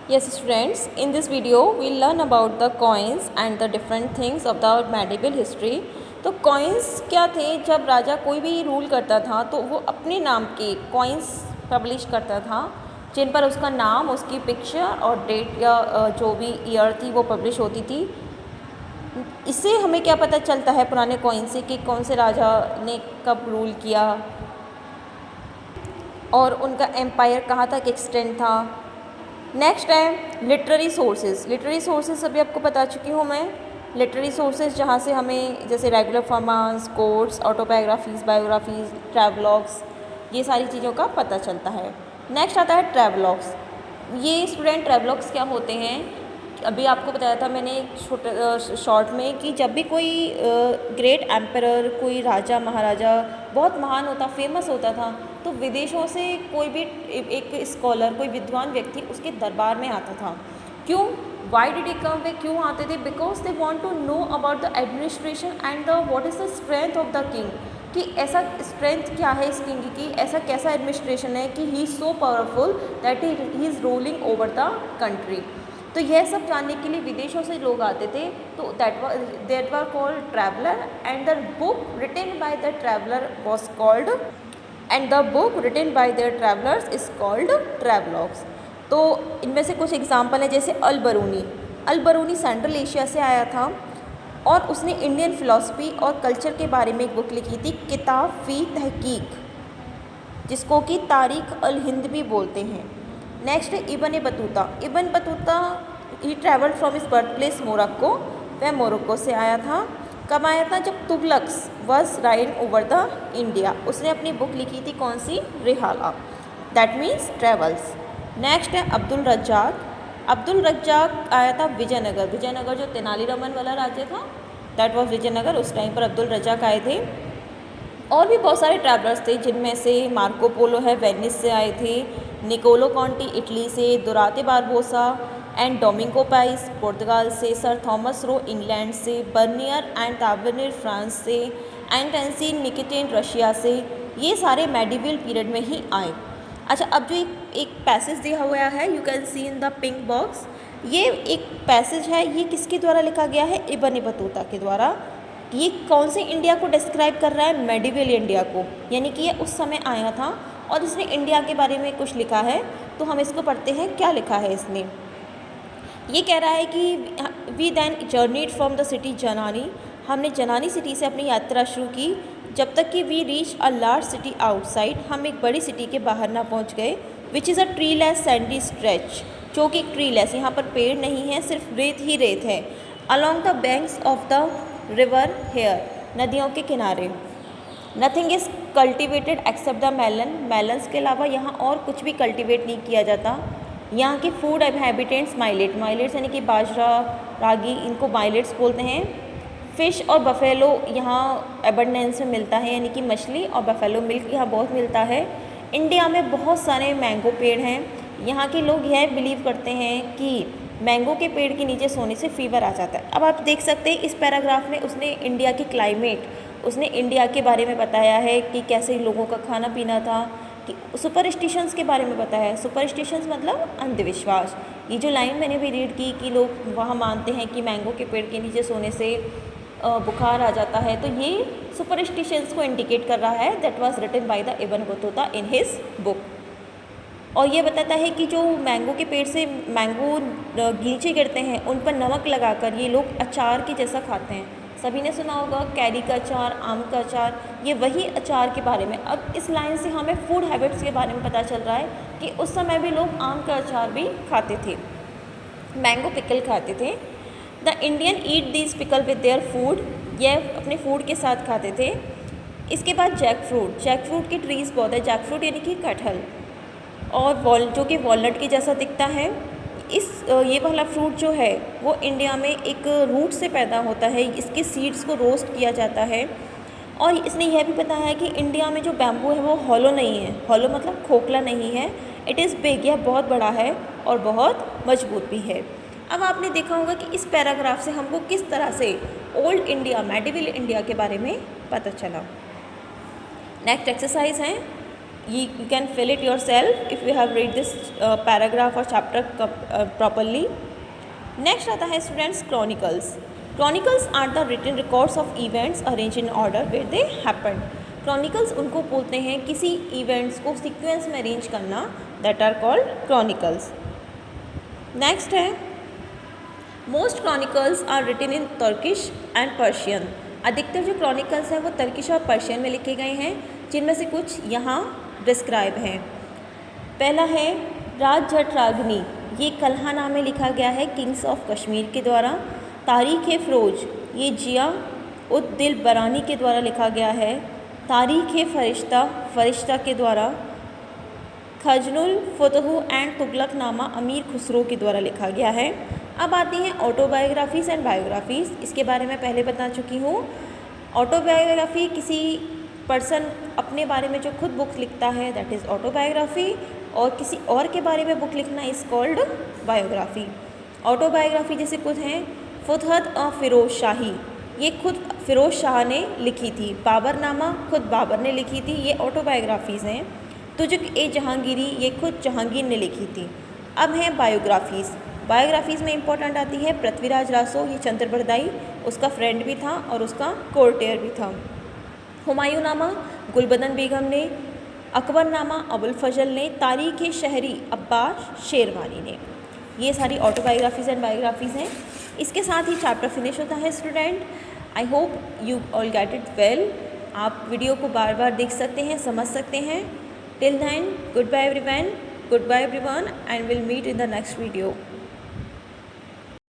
Yes students, in this video we'll learn about the coins and the different things of the medieval history. तो coins क्या थे? जब राजा कोई भी rule करता था तो वो अपने नाम के कॉइन्स पब्लिश करता था जिन पर उसका नाम, उसकी पिक्चर और डेट या जो भी ईयर थी वो पब्लिश होती थी। इससे हमें क्या पता चलता है पुराने कॉइन से कि कौन से राजा ने कब रूल किया और उनका एम्पायर कहाँ तक एक्सटेंड था। नेक्स्ट है लिटरेरी सोर्सेज। लिटरेरी सोर्सेज अभी आपको बता चुकी हूँ मैं। लिटरेरी सोर्सेज जहाँ से हमें जैसे रेगुलर फॉर्मास, कोट्स, ऑटोबायोग्राफीज़, बायोग्राफीज़, ट्रैवलॉग्स, ये सारी चीज़ों का पता चलता है। नेक्स्ट आता है ट्रैवलॉग्स। ये स्टूडेंट ट्रैवलॉग्स क्या होते हैं? अभी आपको बताया था मैंने छोटे शॉर्ट में कि जब भी कोई ग्रेट एम्परर, कोई राजा महाराजा बहुत महान होता, फेमस होता था, तो विदेशों से कोई भी एक स्कॉलर, कोई विद्वान व्यक्ति उसके दरबार में आता था। क्यों? वाई डिड ही कम? वे क्यों आते थे? Because they want to know about the administration and the what is the strength of the king, कि ऐसा स्ट्रेंथ क्या है इस किंग की, ऐसा कैसा एडमिनिस्ट्रेशन है कि he is so powerful that he is ruling over the country. तो यह सब जानने के लिए विदेशों से लोग आते थे। तो that were called traveller and the book written by the traveller was called is called travelogues. तो इनमें से कुछ एग्जाम्पल हैं, जैसे अल बरूनी सेंट्रल एशिया से आया था और उसने इंडियन फ़िलासफ़ी और कल्चर के बारे में एक बुक लिखी थी, किताब फ़ी तहकीक, जिसको कि तारीख अल हिंद भी बोलते हैं। नेक्स्ट है Ibn Battuta he travelled from his birth place Morocco. वह मोरक्को से आया था। कब आया था? जब Tughlaqs was riding over the India. उसने अपनी बुक लिखी थी, कौन सी? रिहाला, दैट मीन्स ट्रेवल्स। नेक्स्ट है अब्दुल रज्जाक आया था विजयनगर जो तेनालीरामन वाला राज्य था, दैट वॉज विजयनगर। उस टाइम पर अब्दुल रज्जाक आए थे। और भी बहुत सारे ट्रैवलर्स थे, जिनमें से मार्को पोलो है, वेनिस से आए थे, निकोलो कॉन्टी इटली से, Duarte Barbosa and Domingo Paes Portugal से, सर थॉमस रो इंग्लैंड से, बर्नियर एंड ताबरनिर फ्रांस से, एंटेंसिन निकिटिन रशिया से। ये सारे मेडिवल पीरियड में ही आए। अच्छा, अब जो एक पैसेज दिया हुआ है, you can see in the pink box, ये एक पैसेज है, ये किसके द्वारा लिखा गया है? इब्न बतूता के द्वारा। ये कौन से इंडिया को डिस्क्राइब कर रहा है? मेडिवल इंडिया को, यानी कि ये उस समय आया था और इसने इंडिया के बारे में कुछ लिखा है। तो हम इसको पढ़ते हैं, क्या लिखा है इसने। ये कह रहा है कि we then journeyed from the city जनानी, हमने जनानी सिटी से अपनी यात्रा शुरू की, जब तक कि we reach a large city outside, हम एक बड़ी सिटी के बाहर ना पहुंच गए, which is a treeless sandy stretch, जो कि ट्रीलेस, यहाँ पर पेड़ नहीं है, सिर्फ रेत ही रेत है। Along the banks of the river here, नदियों के किनारे। Nothing is cultivated except the melons के अलावा यहाँ और कुछ भी कल्टिवेट नहीं किया जाता। यहाँ के फूड हैबिटेंट्स माइलेट्स यानी कि बाजरा, रागी, इनको माइलेट्स बोलते हैं। फ़िश और बफेलो यहाँ एबंडेंस में मिलता है, यानी कि मछली और बफेलो मिल्क यहाँ बहुत मिलता है। इंडिया में बहुत सारे मैंगो पेड़ हैं। यहाँ के लोग यह बिलीव करते हैं कि मैंगो के पेड़ के नीचे सोने से फीवर आ जाता है। अब आप देख सकते हैं इस पैराग्राफ में उसने इंडिया की क्लाइमेट, उसने इंडिया के बारे में बताया है कि कैसे लोगों का खाना पीना था, कि सुपरस्टिशंस के बारे में बताया है। सुपरस्टिशंस मतलब अंधविश्वास। ये जो लाइन मैंने भी रीड की कि लोग वहाँ मानते हैं कि मैंगो के पेड़ के नीचे सोने से बुखार आ जाता है, तो ये सुपरस्टिशंस को इंडिकेट कर रहा है। That was written by the Ibn Battuta in his book. और ये बताता है कि जो मैंगो के पेड़ से मैंगो नीचे गिरते हैं, उन पर नमक लगाकर ये लोग अचार के जैसा खाते हैं। सभी ने सुना होगा कैरी का अचार, आम का अचार, ये वही अचार के बारे में। अब इस लाइन से हमें फूड हैबिट्स के बारे में पता चल रहा है कि उस समय भी लोग आम का अचार भी खाते थे, मैंगो पिकल खाते थे। The Indian eat this pickle with their food, यह अपने फूड के साथ खाते थे। इसके बाद जैक फ्रूट की ट्रीज़ बहुत है। जैक फ्रूट यानी कि कटहल, और जो कि वॉलनट के जैसा दिखता है। ये वाला फ्रूट जो है वो इंडिया में एक रूट से पैदा होता है। इसके सीड्स को रोस्ट किया जाता है। और इसने यह भी बताया कि इंडिया में जो बैम्बू है वो हॉलो नहीं है। हॉलो मतलब खोखला नहीं है। इट इज़ बिग, यह बहुत बड़ा है और बहुत मजबूत भी है। अब आपने देखा होगा कि इस पैराग्राफ से हमको किस तरह से ओल्ड इंडिया, मेडिवल इंडिया के बारे में पता चला। नेक्स्ट एक्सरसाइज है, you can fill it yourself if you have read this paragraph or chapter properly. Next आता है students chronicles. Chronicles are the written records of events arranged in order where they happened. Chronicles उनको बोलते हैं किसी events को sequence में arrange करना, that are called chronicles. Next है most chronicles are written in Turkish and Persian. अधिकतर जो chronicles हैं वो तर्किश और पर्शियन में लिखे गए हैं, जिनमें से कुछ यहाँ डिस्क्राइब हैं. पहला है राज जट रागनी, ये कल्हाना में लिखा गया है किंग्स ऑफ कश्मीर के द्वारा. तारीख़ फ़िरोज, ये जिया उद दिल बरानी के द्वारा लिखा गया है. तारीख़ फ़रिश्ता, फ़रिश्ता के द्वारा. खजनुल फतहु एंड तुगलकनामा अमीर खुसरो के द्वारा लिखा गया है. अब आती हैं ऑटोबायोग्राफीज़ एंड बायोग्राफीज़. इसके बारे में पहले बता चुकी हूँ. ऑटोबायोग्राफी किसी पर्सन अपने बारे में जो खुद बुक लिखता है, दैट इज़ ऑटोबायोग्राफी. और किसी और के बारे में बुक लिखना इज़ कॉल्ड बायोग्राफी. ऑटोबायोग्राफी जैसे कुछ हैं फुतहत और फ़िरोज़ शाही, ये खुद फ़िरोज़ शाह ने लिखी थी. बाबरनामा खुद बाबर ने लिखी थी, ये ऑटोबायोग्राफीज़ हैं. तुजुक ए जहांगीरी, ये खुद जहांगीर ने लिखी थी. अब हैं बायोग्राफीज़. बायोग्राफीज़ में इंपॉर्टेंट आती है पृथ्वीराज रासो, ये चंद्रबरदाई उसका फ्रेंड भी था और उसका कोर्टियर भी था. हुमायूं नामा गुलबदन बेगम ने. अकबर नामा अबुल फजल ने. तारीख़ शहरी अब्बास शेरवानी ने. ये सारी ऑटोबायोग्राफीज़ एंड बायोग्राफीज़ हैं. इसके साथ ही चैप्टर फिनिश होता है student. I hope you all get it well. आप वीडियो को बार बार देख सकते हैं, समझ सकते हैं. Till then, good bye everyone, and we'll meet in the next video.